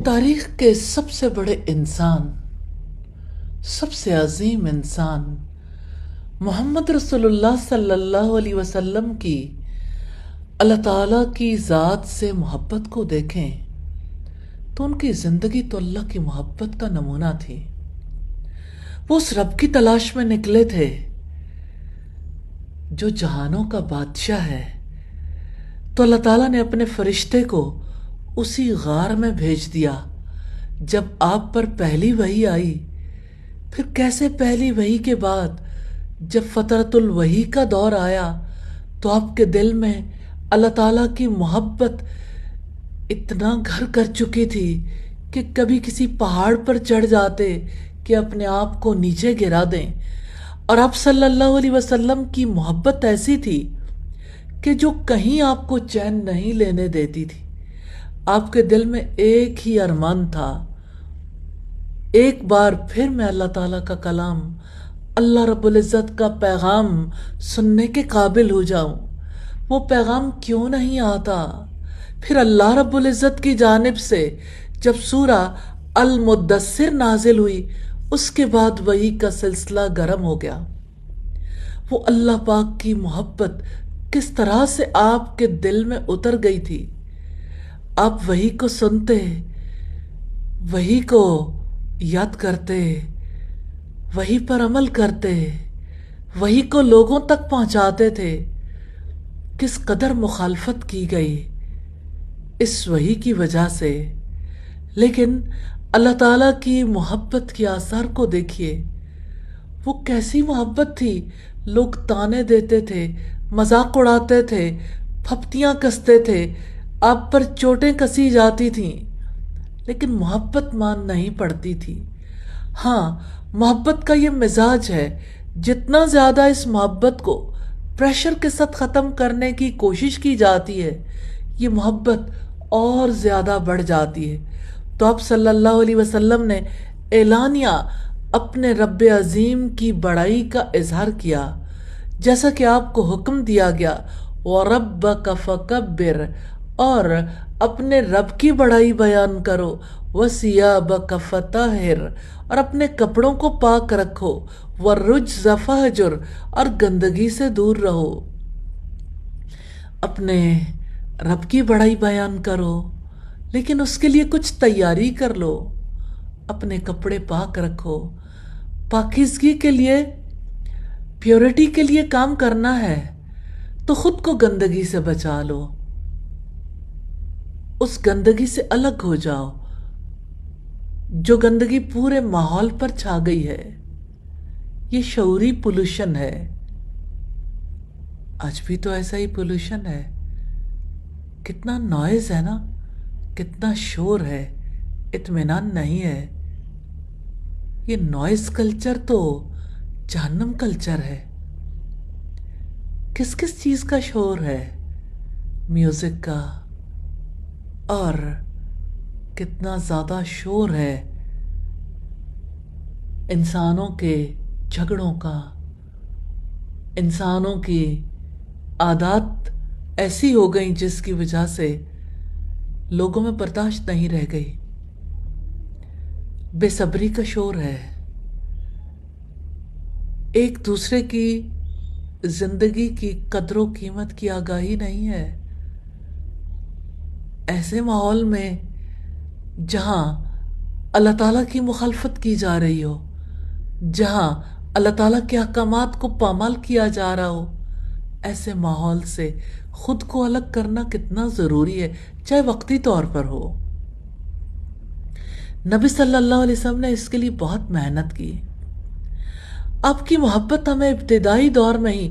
تاریخ کے سب سے بڑے انسان، سب سے عظیم انسان محمد رسول اللہ صلی اللہ علیہ وسلم کی اللہ تعالیٰ کی ذات سے محبت کو دیکھیں تو ان کی زندگی تو اللہ کی محبت کا نمونہ تھی۔ وہ اس رب کی تلاش میں نکلے تھے جو جہانوں کا بادشاہ ہے، تو اللہ تعالیٰ نے اپنے فرشتے کو اسی غار میں بھیج دیا جب آپ پر پہلی وحی آئی۔ پھر کیسے پہلی وحی کے بعد جب فترۃ الوحی کا دور آیا تو آپ کے دل میں اللہ تعالیٰ کی محبت اتنا گھر کر چکی تھی کہ کبھی کسی پہاڑ پر چڑھ جاتے کہ اپنے آپ کو نیچے گرا دیں، اور آپ صلی اللہ علیہ وسلم کی محبت ایسی تھی کہ جو کہیں آپ کو چین نہیں لینے دیتی تھی۔ آپ کے دل میں ایک ہی ارمان تھا، ایک بار پھر میں اللہ تعالیٰ کا کلام، اللہ رب العزت کا پیغام سننے کے قابل ہو جاؤں۔ وہ پیغام کیوں نہیں آتا؟ پھر اللہ رب العزت کی جانب سے جب سورہ المدثر نازل ہوئی، اس کے بعد وحی کا سلسلہ گرم ہو گیا۔ وہ اللہ پاک کی محبت کس طرح سے آپ کے دل میں اتر گئی تھی۔ آپ وحی کو سنتے، وحی کو یاد کرتے، وحی پر عمل کرتے، وحی کو لوگوں تک پہنچاتے تھے۔ کس قدر مخالفت کی گئی اس وحی کی وجہ سے، لیکن اللہ تعالیٰ کی محبت کے آثار کو دیکھیے۔ وہ کیسی محبت تھی، لوگ طعنے دیتے تھے، مذاق اڑاتے تھے، پھپتیاں کستے تھے، آپ پر چوٹیں کسی جاتی تھیں، لیکن محبت مان نہیں پڑتی تھی۔ ہاں، محبت کا یہ مزاج ہے، جتنا زیادہ اس محبت کو پریشر کے ساتھ ختم کرنے کی کوشش کی جاتی ہے، یہ محبت اور زیادہ بڑھ جاتی ہے۔ تو آپ صلی اللہ علیہ وسلم نے اعلانیہ اپنے رب عظیم کی بڑائی کا اظہار کیا، جیسا کہ آپ کو حکم دیا گیا وَرَبَّكَ فَكَبِّرْ، اور اپنے رب کی بڑائی بیان کرو، وَثِيَابَكَ فَطَهِّرْ، اور اپنے کپڑوں کو پاک رکھو، وَالرُّجْزَ فَاهْجُرْ، اور گندگی سے دور رہو۔ اپنے رب کی بڑائی بیان کرو، لیکن اس کے لیے کچھ تیاری کر لو۔ اپنے کپڑے پاک رکھو، پاکیزگی کے لیے، پیورٹی کے لیے کام کرنا ہے تو خود کو گندگی سے بچا لو، اس گندگی سے الگ ہو جاؤ جو گندگی پورے ماحول پر چھا گئی ہے۔ یہ شعوری پولوشن ہے، آج بھی تو ایسا ہی پولوشن ہے۔ کتنا نوائز ہے نا، کتنا شور ہے، اطمینان نہیں ہے۔ یہ نوائز کلچر تو جہنم کلچر ہے۔ کس کس چیز کا شور ہے؟ میوزک کا، اور کتنا زیادہ شور ہے انسانوں کے جھگڑوں کا۔ انسانوں کی عادات ایسی ہو گئیں جس کی وجہ سے لوگوں میں برداشت نہیں رہ گئی۔ بے صبری کا شور ہے، ایک دوسرے کی زندگی کی قدر و قیمت کی آگاہی نہیں ہے۔ ایسے ماحول میں جہاں اللہ تعالیٰ کی مخالفت کی جا رہی ہو، جہاں اللہ تعالیٰ کے احکامات کو پامال کیا جا رہا ہو، ایسے ماحول سے خود کو الگ کرنا کتنا ضروری ہے، چاہے وقتی طور پر ہو۔ نبی صلی اللہ علیہ وسلم نے اس کے لیے بہت محنت کی۔ آپ کی محبت ہمیں ابتدائی دور میں ہی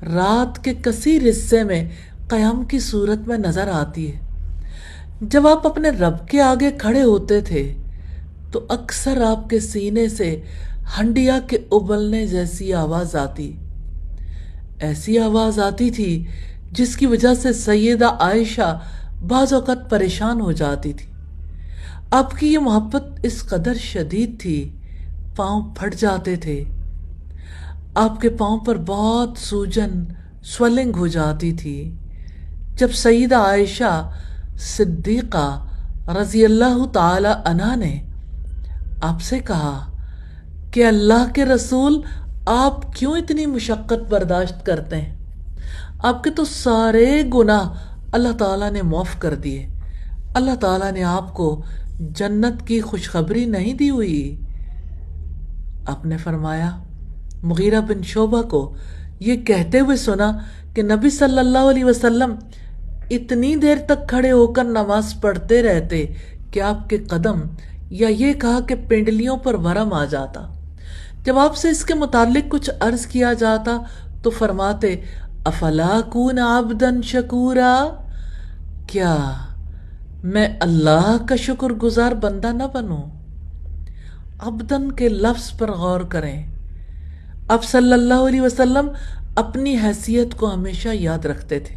رات کے کثیر حصے میں قیام کی صورت میں نظر آتی ہے۔ جب آپ اپنے رب کے آگے کھڑے ہوتے تھے تو اکثر آپ کے سینے سے ہنڈیا کے ابلنے جیسی آواز آتی، ایسی آواز آتی تھی جس کی وجہ سے سیدہ عائشہ بعض اوقات پریشان ہو جاتی تھی۔ آپ کی یہ محبت اس قدر شدید تھی، پاؤں پھٹ جاتے تھے، آپ کے پاؤں پر بہت سوجن، سویلنگ ہو جاتی تھی۔ جب سیدہ عائشہ صدیقہ رضی اللہ تعالی عنہ نے آپ سے کہا کہ اللہ کے رسول آپ کیوں اتنی مشقت برداشت کرتے ہیں؟ آپ کے تو سارے گناہ اللہ تعالیٰ نے معاف کر دیے، اللہ تعالیٰ نے آپ کو جنت کی خوشخبری نہیں دی ہوئی؟ آپ نے فرمایا، مغیرہ بن شعبہ کو یہ کہتے ہوئے سنا کہ نبی صلی اللہ علیہ وسلم اتنی دیر تک کھڑے ہو کر نماز پڑھتے رہتے کہ آپ کے قدم، یا یہ کہا کہ پنڈلیوں پر ورم آ جاتا۔ جب آپ سے اس کے متعلق کچھ عرض کیا جاتا تو فرماتے، افلا کون عبدا شکورا، کیا میں اللہ کا شکر گزار بندہ نہ بنوں؟ عبدن کے لفظ پر غور کریں۔ اب صلی اللہ علیہ وسلم اپنی حیثیت کو ہمیشہ یاد رکھتے تھے۔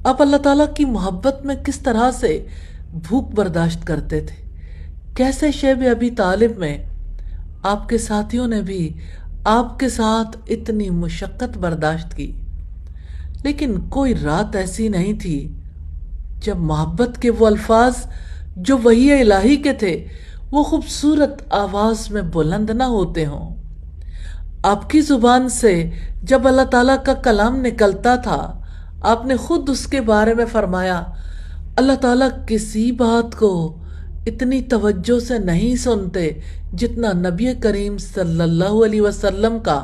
اب اللہ تعالیٰ کی محبت میں کس طرح سے بھوک برداشت کرتے تھے، کیسے شیب ابی طالب میں آپ کے ساتھیوں نے بھی آپ کے ساتھ اتنی مشقت برداشت کی، لیکن کوئی رات ایسی نہیں تھی جب محبت کے وہ الفاظ جو وحی الہی کے تھے وہ خوبصورت آواز میں بلند نہ ہوتے ہوں۔ آپ کی زبان سے جب اللہ تعالیٰ کا کلام نکلتا تھا، آپ نے خود اس کے بارے میں فرمایا، اللہ تعالیٰ کسی بات کو اتنی توجہ سے نہیں سنتے جتنا نبی کریم صلی اللہ علیہ وسلم کا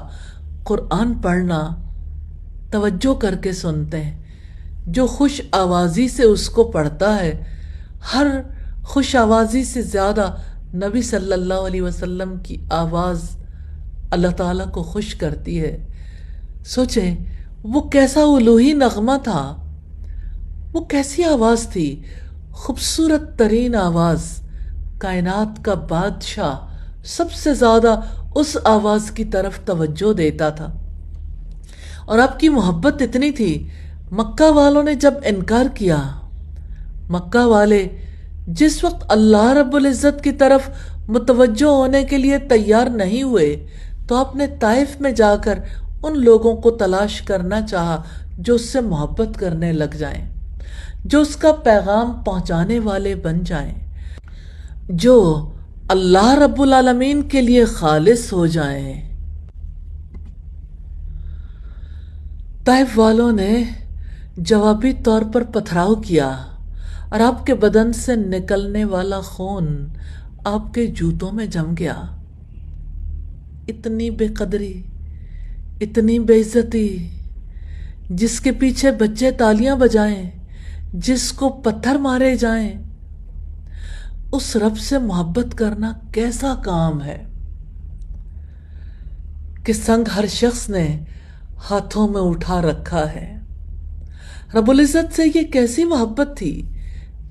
قرآن پڑھنا توجہ کر کے سنتے ہیں۔ جو خوش آوازی سے اس کو پڑھتا ہے، ہر خوش آوازی سے زیادہ نبی صلی اللہ علیہ وسلم کی آواز اللہ تعالیٰ کو خوش کرتی ہے۔ سوچیں وہ کیسا الوہی نغمہ تھا، وہ کیسی آواز تھی، خوبصورت ترین آواز۔ کائنات کا بادشاہ سب سے زیادہ اس آواز کی طرف توجہ دیتا تھا، اور آپ کی محبت اتنی تھی، مکہ والوں نے جب انکار کیا، مکہ والے جس وقت اللہ رب العزت کی طرف متوجہ ہونے کے لیے تیار نہیں ہوئے تو آپ نے طائف میں جا کر ان لوگوں کو تلاش کرنا چاہا جو اس سے محبت کرنے لگ جائیں، جو اس کا پیغام پہنچانے والے بن جائیں، جو اللہ رب العالمین کے لیے خالص ہو جائیں۔ طائف والوں نے جوابی طور پر پتھراؤ کیا، اور آپ کے بدن سے نکلنے والا خون آپ کے جوتوں میں جم گیا۔ اتنی بے قدری، اتنی بے عزتی، جس کے پیچھے بچے تالیاں بجائیں، جس کو پتھر مارے جائیں، اس رب سے محبت کرنا کیسا کام ہے کہ سنگ ہر شخص نے ہاتھوں میں اٹھا رکھا ہے۔ رب العزت سے یہ کیسی محبت تھی،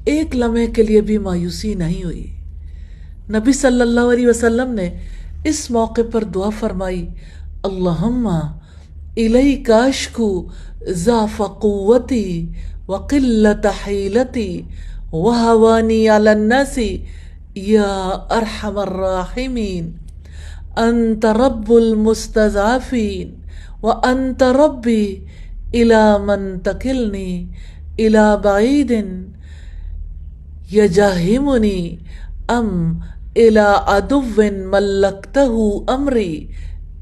ایک لمحے کے لیے بھی مایوسی نہیں ہوئی۔ نبی صلی اللہ علیہ وسلم نے اس موقع پر دعا فرمائی، اللہم الیک اشکو ضعف قوتی وقلت حیلتی وہوانی علی الناس یا ارحم الراحمین، انت رب المستضعفین وانت ربی الی من تکلنی الی بعید یجاہمنی ام الی عدو ملکتہ امری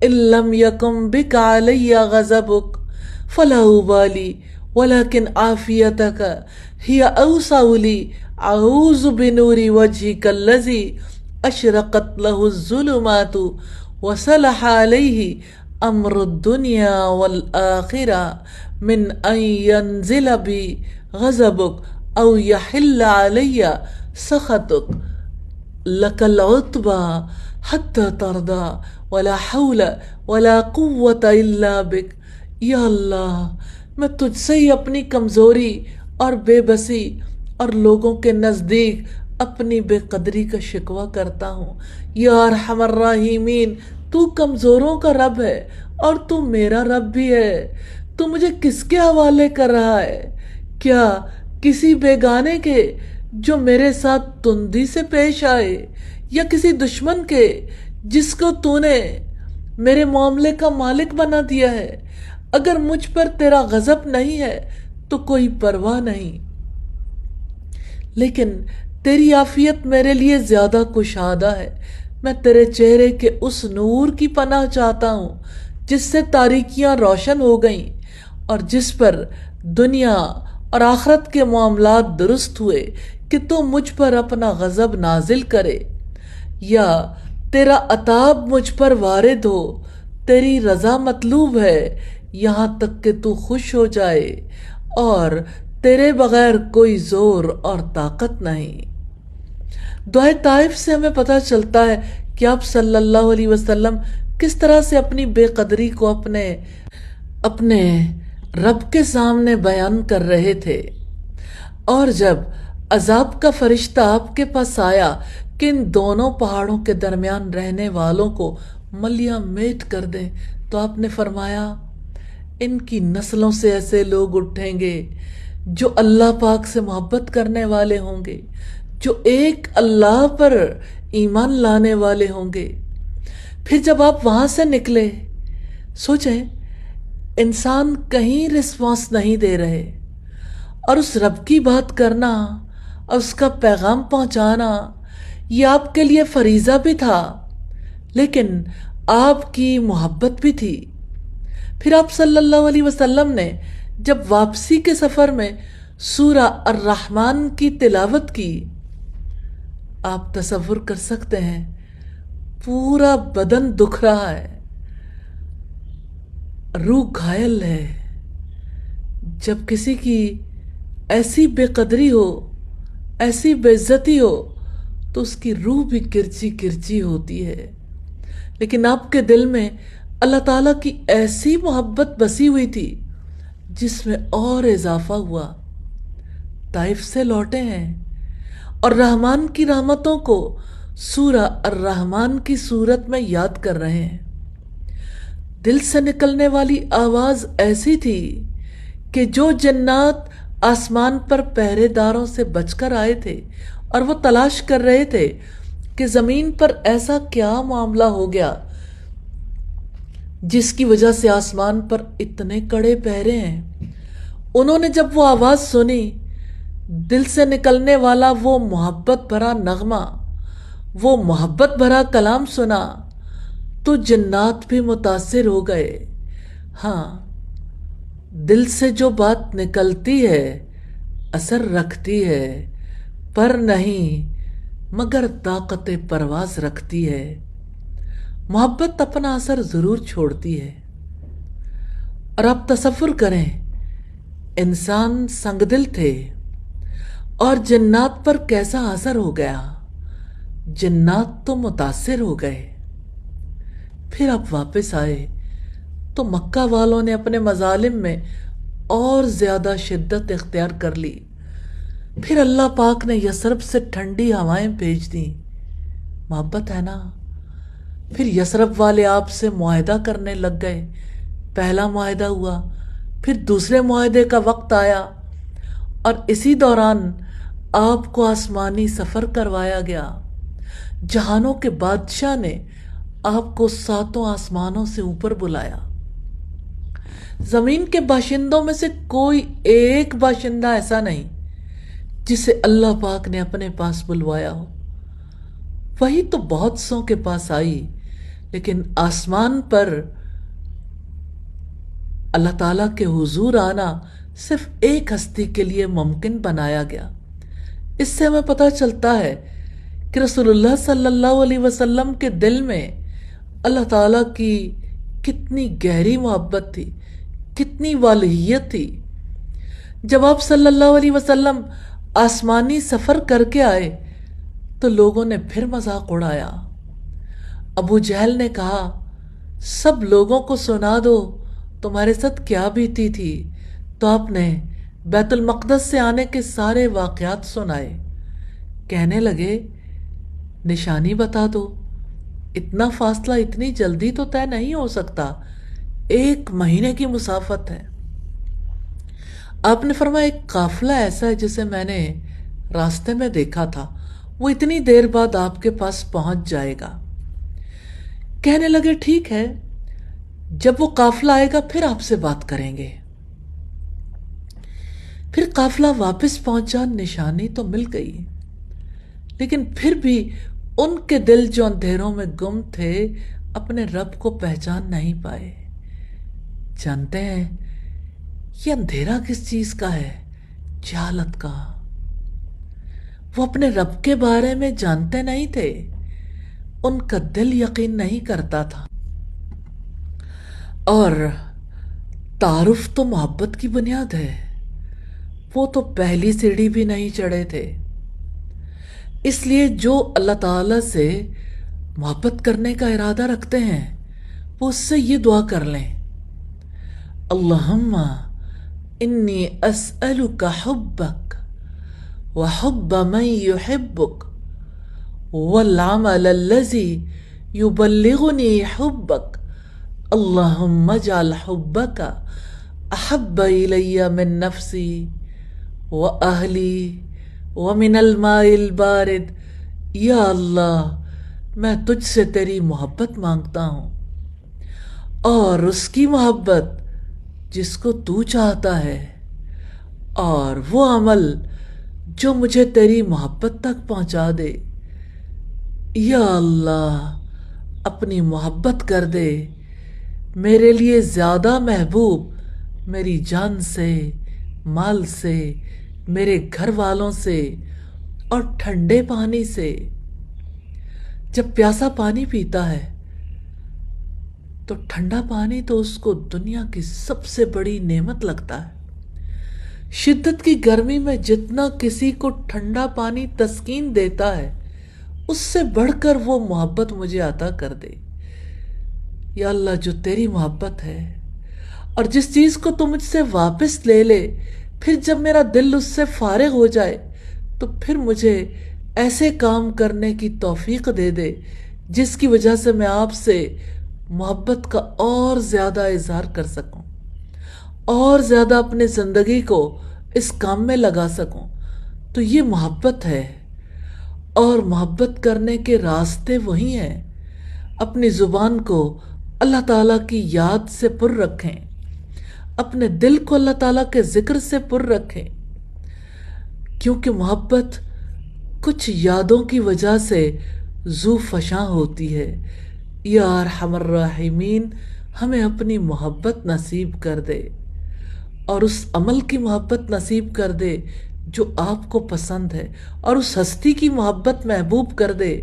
ان لم یکن بک علی غضبک فلا ابالی ولكن عافیتک ہی اوسع لی اعوذ بنور وجہک الذی اشرقت لہ الظلمات وصلح علیہ امر الدنیا والآخرہ من ان ینزل بی غضبک او یحل علی سخطک لک العتبى حتی ترضى ولا حول ولا قوة الا بک۔ یا اللہ، میں تجھ سے ہی اپنی کمزوری اور بے بسی اور لوگوں کے نزدیک اپنی بے قدری کا شکوہ کرتا ہوں۔ یا ارحم الراحمین، تو کمزوروں کا رب ہے اور تو میرا رب بھی ہے۔ تو مجھے کس کے حوالے کر رہا ہے؟ کیا کسی بیگانے کے جو میرے ساتھ تندی سے پیش آئے، یا کسی دشمن کے جس کو تو نے میرے معاملے کا مالک بنا دیا ہے؟ اگر مجھ پر تیرا غضب نہیں ہے تو کوئی پرواہ نہیں، لیکن تیری عافیت میرے لیے زیادہ کشادہ ہے۔ میں تیرے چہرے کے اس نور کی پناہ چاہتا ہوں جس سے تاریکیاں روشن ہو گئیں اور جس پر دنیا اور آخرت کے معاملات درست ہوئے کہ تو مجھ پر اپنا غضب نازل کرے، یا تیرا عتاب مجھ پر وارد ہو۔ تیری رضا مطلوب ہے یہاں تک کہ تو خوش ہو جائے، اور تیرے بغیر کوئی زور اور طاقت نہیں۔ دعائے طائف سے ہمیں پتہ چلتا ہے کہ آپ صلی اللہ علیہ وسلم کس طرح سے اپنی بے قدری کو اپنے رب کے سامنے بیان کر رہے تھے، اور جب عذاب کا فرشتہ آپ کے پاس آیا کہ ان دونوں پہاڑوں کے درمیان رہنے والوں کو ملیاں میٹ کر دیں، تو آپ نے فرمایا ان کی نسلوں سے ایسے لوگ اٹھیں گے جو اللہ پاک سے محبت کرنے والے ہوں گے، جو ایک اللہ پر ایمان لانے والے ہوں گے۔ پھر جب آپ وہاں سے نکلے، سوچیں انسان کہیں رسپانس نہیں دے رہے، اور اس رب کی بات کرنا اور اس کا پیغام پہنچانا یہ آپ کے لیے فریضہ بھی تھا، لیکن آپ کی محبت بھی تھی۔ پھر آپ صلی اللہ علیہ وسلم نے جب واپسی کے سفر میں سورہ الرحمن کی تلاوت کی، آپ تصور کر سکتے ہیں پورا بدن دکھ رہا ہے، روح گھائل ہے۔ جب کسی کی ایسی بے قدری ہو، ایسی بے عزتی ہو، تو اس کی روح بھی کرچی کرچی ہوتی ہے، لیکن آپ کے دل میں اللہ تعالیٰ کی ایسی محبت بسی ہوئی تھی جس میں اور اضافہ ہوا۔ طائف سے لوٹے ہیں اور رحمان کی رحمتوں کو سورہ الرحمن کی صورت میں یاد کر رہے ہیں۔ دل سے نکلنے والی آواز ایسی تھی کہ جو جنات آسمان پر پہرے داروں سے بچ کر آئے تھے اور وہ تلاش کر رہے تھے کہ زمین پر ایسا کیا معاملہ ہو گیا جس کی وجہ سے آسمان پر اتنے کڑے پہرے ہیں، انہوں نے جب وہ آواز سنی، دل سے نکلنے والا وہ محبت بھرا نغمہ، وہ محبت بھرا کلام سنا، تو جنات بھی متاثر ہو گئے۔ ہاں، دل سے جو بات نکلتی ہے اثر رکھتی ہے، پر نہیں مگر طاقت پرواز رکھتی ہے۔ محبت اپنا اثر ضرور چھوڑتی ہے، اور آپ تصور کریں انسان سنگ دل تھے اور جنات پر کیسا اثر ہو گیا، جنات تو متاثر ہو گئے۔ پھر آپ واپس آئے تو مکہ والوں نے اپنے مظالم میں اور زیادہ شدت اختیار کر لی۔ پھر اللہ پاک نے یثرب سے ٹھنڈی ہوائیں بھیج دیں، محبت ہے نا۔ پھر یثرب والے آپ سے معاہدہ کرنے لگ گئے، پہلا معاہدہ ہوا، پھر دوسرے معاہدے کا وقت آیا، اور اسی دوران آپ کو آسمانی سفر کروایا گیا۔ جہانوں کے بادشاہ نے آپ کو 7 آسمانوں سے اوپر بلایا۔ زمین کے باشندوں میں سے کوئی ایک باشندہ ایسا نہیں جسے اللہ پاک نے اپنے پاس بلوایا ہو۔ وہی تو بہت سوں کے پاس آئی، لیکن آسمان پر اللہ تعالیٰ کے حضور آنا صرف ایک ہستی کے لیے ممکن بنایا گیا۔ اس سے ہمیں پتہ چلتا ہے کہ رسول اللہ صلی اللہ علیہ وسلم کے دل میں اللہ تعالیٰ کی کتنی گہری محبت تھی، کتنی والہیت تھی۔ جب آپ صلی اللہ علیہ وسلم آسمانی سفر کر کے آئے تو لوگوں نے پھر مذاق اڑایا۔ ابو جہل نے کہا، سب لوگوں کو سنا دو تمہارے ساتھ کیا بیتی تھی۔ تو آپ نے بیت المقدس سے آنے کے سارے واقعات سنائے۔ کہنے لگے، نشانی بتا دو، اتنا فاصلہ اتنی جلدی تو طے نہیں ہو سکتا، 1 مہینے کی مسافت ہے۔ آپ نے فرمایا، ایک قافلہ ایسا ہے جسے میں نے راستے میں دیکھا تھا، وہ اتنی دیر بعد آپ کے پاس پہنچ جائے گا۔ کہنے لگے، ٹھیک ہے، جب وہ قافلہ آئے گا پھر آپ سے بات کریں گے۔ پھر قافلہ واپس پہنچا، نشانی تو مل گئی، لیکن پھر بھی ان کے دل جو اندھیروں میں گم تھے اپنے رب کو پہچان نہیں پائے۔ جانتے ہیں یہ اندھیرا کس چیز کا ہے؟ جہالت کا۔ وہ اپنے رب کے بارے میں جانتے نہیں تھے، ان کا دل یقین نہیں کرتا تھا۔ اور تعارف تو محبت کی بنیاد ہے، وہ تو پہلی سیڑھی بھی نہیں چڑھے تھے۔ اس لیے جو اللہ تعالی سے محبت کرنے کا ارادہ رکھتے ہیں وہ اس سے یہ دعا کر لیں، اللہم انی اسألک حبک وحب من یحبک والعمل الذی یبلغنی حبک، اللہم اجعل حبک احب الی من نفسی واہلی ومن الماء البارد۔ یا اللہ میں تجھ سے تیری محبت مانگتا ہوں، اور اس کی محبت جس کو تو چاہتا ہے، اور وہ عمل جو مجھے تیری محبت تک پہنچا دے۔ یا اللہ اپنی محبت کر دے، میرے لیے زیادہ محبوب میری جان سے، مال سے، میرے گھر والوں سے، اور ٹھنڈے پانی سے۔ جب پیاسا پانی پیتا ہے تو ٹھنڈا پانی تو اس کو دنیا کی سب سے بڑی نعمت لگتا ہے۔ شدت کی گرمی میں جتنا کسی کو ٹھنڈا پانی تسکین دیتا ہے، اس سے بڑھ کر وہ محبت مجھے عطا کر دے۔ یا اللہ جو تیری محبت ہے، اور جس چیز کو تو مجھ سے واپس لے لے، پھر جب میرا دل اس سے فارغ ہو جائے تو پھر مجھے ایسے کام کرنے کی توفیق دے دے جس کی وجہ سے میں آپ سے محبت کا اور زیادہ اظہار کر سکوں، اور زیادہ اپنے زندگی کو اس کام میں لگا سکوں۔ تو یہ محبت ہے، اور محبت کرنے کے راستے وہی ہیں۔ اپنی زبان کو اللہ تعالیٰ کی یاد سے پر رکھیں، اپنے دل کو اللہ تعالیٰ کے ذکر سے پر رکھیں، کیونکہ محبت کچھ یادوں کی وجہ سے ذو فشاں ہوتی ہے۔ یا ارحم الراحمین ہمیں اپنی محبت نصیب کر دے، اور اس عمل کی محبت نصیب کر دے جو آپ کو پسند ہے، اور اس ہستی کی محبت محبوب کر دے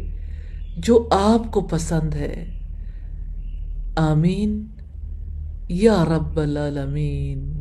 جو آپ کو پسند ہے۔ آمین یا رب العالمین۔